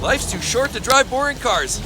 Life's too short to drive boring cars.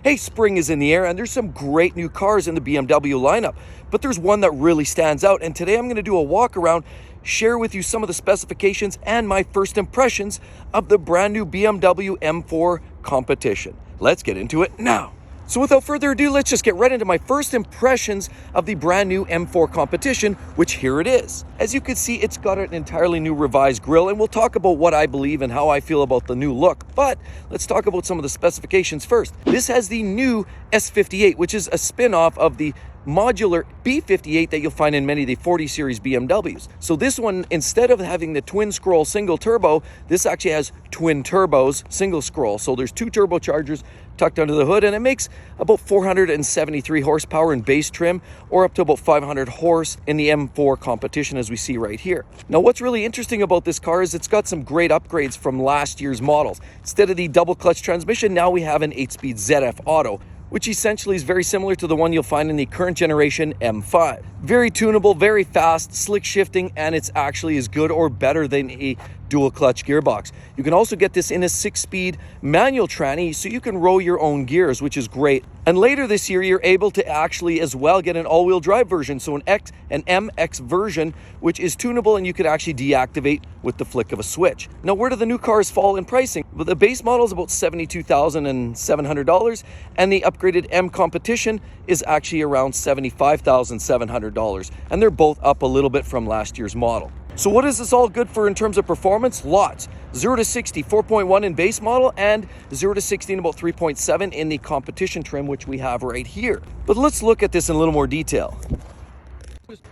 Hey, spring is in the air and there's some great new cars in the BMW lineup, but there's one that really stands out, and today I'm going to do a walk around, share with you some of the specifications and my first impressions of the brand new BMW M4 Competition. Let's get into it now. So without further ado, let's just get right into my first impressions of the brand new M4 Competition, which here it is. As you can see, it's got an entirely new revised grille, and we'll talk about what I believe and how I feel about the new look. But let's talk about some of the specifications first. This has the new S58, which is a spin-off of the modular B58 that you'll find in many of the 40 series BMWs. So this one, instead of having the twin scroll single turbo, this actually has twin turbos single scroll. So there's two turbochargers tucked under the hood, and it makes about 473 horsepower in base trim, or up to about 500 horse in the M4 Competition, as we see right here. Now, what's really interesting about this car is it's got some great upgrades from last year's models. Instead of the double clutch transmission, now we have an 8-speed ZF Auto, which essentially is very similar to the one you'll find in the current generation M5. Very tunable, very fast, slick shifting, and it's actually as good or better than a dual clutch gearbox. You can also get this in a 6-speed manual tranny, so you can roll your own gears, which is great. And later this year, you're able to actually as well get an all-wheel drive version, so an MX version, which is tunable and you could actually deactivate with the flick of a switch. Now, where do the new cars fall in pricing? Well, the base model is about $72,700, and the upgraded M Competition is actually around $75,700, and they're both up a little bit from last year's model. So what is this all good for in terms of performance? Lots. 0 to 60, 4.1 in base model, and 0 to 60 in about 3.7 in the Competition trim, which we have right here. But let's look at this in a little more detail.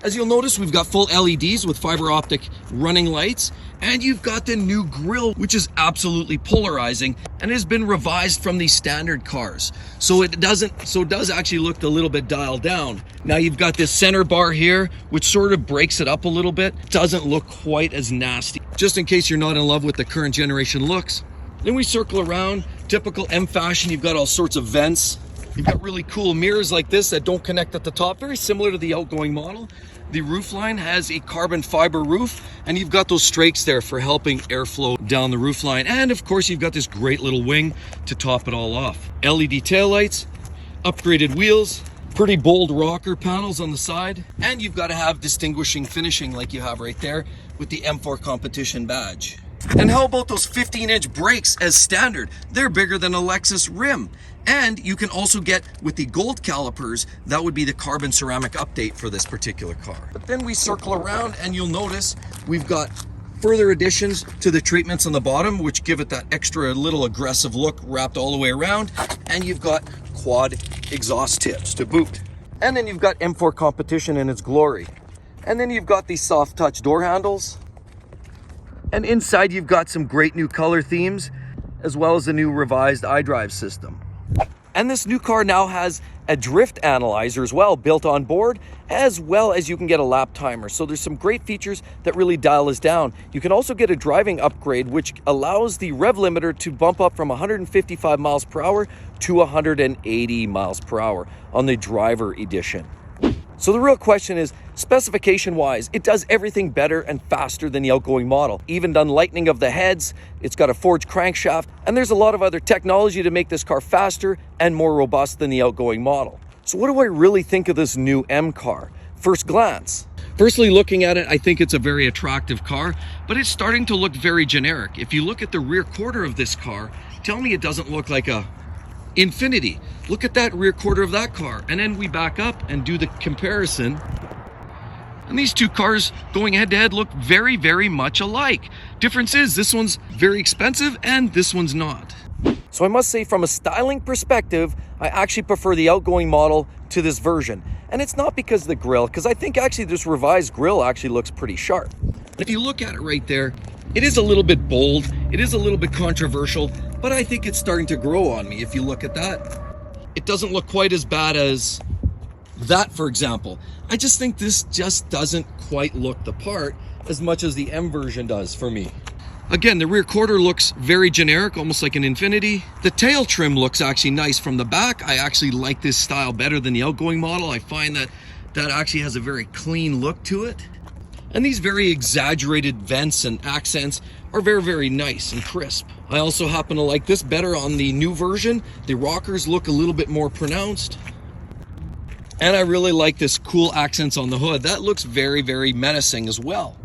As you'll notice, we've got full LEDs with fiber optic running lights, and you've got the new grille, which is absolutely polarizing and has been revised from the standard cars. So it does actually look a little bit dialed down. Now you've got this center bar here, which sort of breaks it up a little bit. Doesn't look quite as nasty, just in case you're not in love with the current generation looks. Then we circle around, typical M fashion. You've got all sorts of vents. You've got really cool mirrors like this that don't connect at the top, very similar to the outgoing model. The roofline has a carbon fiber roof, and you've got those strakes there for helping airflow down the roofline. And of course, you've got this great little wing to top it all off. LED taillights, upgraded wheels, pretty bold rocker panels on the side, and you've got to have distinguishing finishing like you have right there with the M4 Competition badge. And how about those 15-inch brakes as standard? They're bigger than a Lexus rim. And you can also get, with the gold calipers, that would be the carbon ceramic update for this particular car. But then we circle around and you'll notice we've got further additions to the treatments on the bottom, which give it that extra little aggressive look wrapped all the way around. And you've got quad exhaust tips to boot. And then you've got M4 Competition in its glory. And then you've got these soft touch door handles. And inside you've got some great new color themes, as well as the new revised iDrive system. And this new car now has a drift analyzer as well built on board, as well as you can get a lap timer. So there's some great features that really dial us down. You can also get a driving upgrade, which allows the rev limiter to bump up from 155 miles per hour to 180 miles per hour on the driver edition. So the real question is, specification-wise, it does everything better and faster than the outgoing model. Even done lightening of the heads, it's got a forged crankshaft, and there's a lot of other technology to make this car faster and more robust than the outgoing model. So what do I really think of this new M car? First glance. Firstly, looking at it, I think it's a very attractive car, but it's starting to look very generic. If you look at the rear quarter of this car, tell me it doesn't look like a Infiniti. Look at that rear quarter of that car, and then we back up and do the comparison, and these two cars going head to head look very, very much alike. Difference is this one's very expensive and this one's not. So I must say, from a styling perspective, I actually prefer the outgoing model to this version. And it's not because of the grille, because I think actually this revised grille actually looks pretty sharp. If you look at it right there, it is a little bit bold, it is a little bit controversial, but I think it's starting to grow on me. If you look at that, it doesn't look quite as bad as that, for example. I just think this just doesn't quite look the part as much as the M version does for me. Again, the rear quarter looks very generic, almost like an Infiniti. The tail trim looks actually nice from the back. I actually like this style better than the outgoing model. I find that actually has a very clean look to it. And these very exaggerated vents and accents are very, very nice and crisp. I also happen to like this better on the new version. The rockers look a little bit more pronounced. And I really like this cool accents on the hood. That looks very, very menacing as well.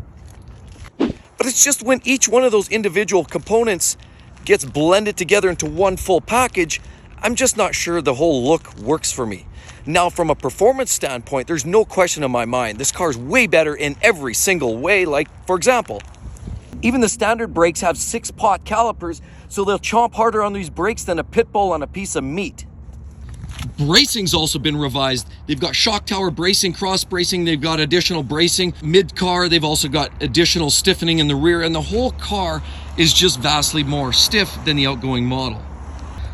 But it's just when each one of those individual components gets blended together into one full package, I'm just not sure the whole look works for me. Now, from a performance standpoint, there's no question in my mind. This car is way better in every single way. Like, for example, even the standard brakes have 6-pot calipers, so they'll chomp harder on these brakes than a pit bull on a piece of meat. Bracing's also been revised. They've got shock tower bracing, cross bracing, they've got additional bracing mid-car, they've also got additional stiffening in the rear, and the whole car is just vastly more stiff than the outgoing model.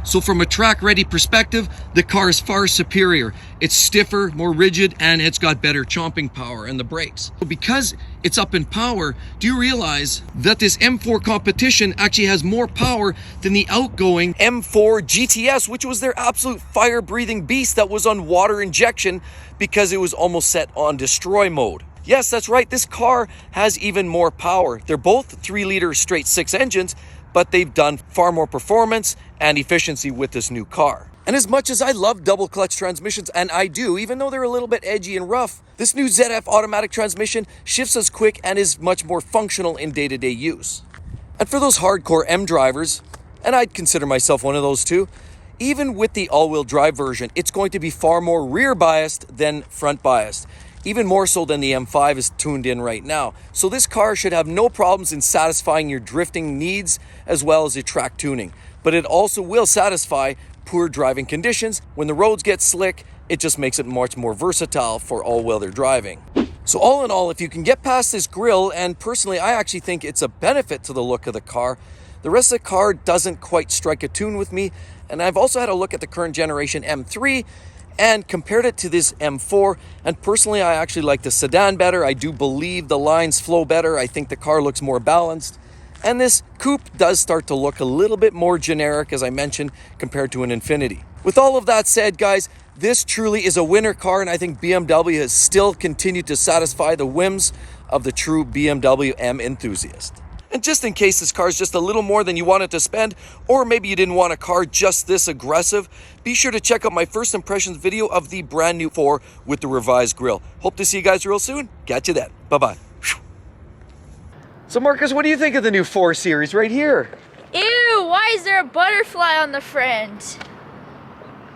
So from a track-ready perspective, the car is far superior. It's stiffer, more rigid, and it's got better chomping power in the brakes. Because it's up in power, do you realize that this M4 Competition actually has more power than the outgoing M4 GTS, which was their absolute fire-breathing beast that was on water injection because it was almost set on destroy mode. Yes, that's right, this car has even more power. They're both 3-liter straight-six engines, but they've done far more performance and efficiency with this new car. And as much as I love double clutch transmissions, and I do, even though they're a little bit edgy and rough, this new ZF automatic transmission shifts us quick and is much more functional in day-to-day use. And for those hardcore M drivers, and I'd consider myself one of those too, even with the all-wheel drive version, it's going to be far more rear biased than front biased. Even more so than the M5 is tuned in right now. So this car should have no problems in satisfying your drifting needs as well as your track tuning. But it also will satisfy poor driving conditions. When the roads get slick, it just makes it much more versatile for all-weather driving. So all in all, if you can get past this grille, and personally I actually think it's a benefit to the look of the car, the rest of the car doesn't quite strike a tune with me. And I've also had a look at the current generation M3 and compared it to this M4, and personally I actually like the sedan better. I do believe the lines flow better. I think the car looks more balanced, and this coupe does start to look a little bit more generic, as I mentioned, compared to an Infiniti. With all of that said, guys, this truly is a winner car, and I think BMW has still continued to satisfy the whims of the true BMW M enthusiast. And just in case this car is just a little more than you wanted to spend, or maybe you didn't want a car just this aggressive, be sure to check out my first impressions video of the brand new 4 with the revised grille. Hope to see you guys real soon. Catch you then. Bye-bye. So Marcus, what do you think of the new 4 Series right here? Ew, why is there a butterfly on the front?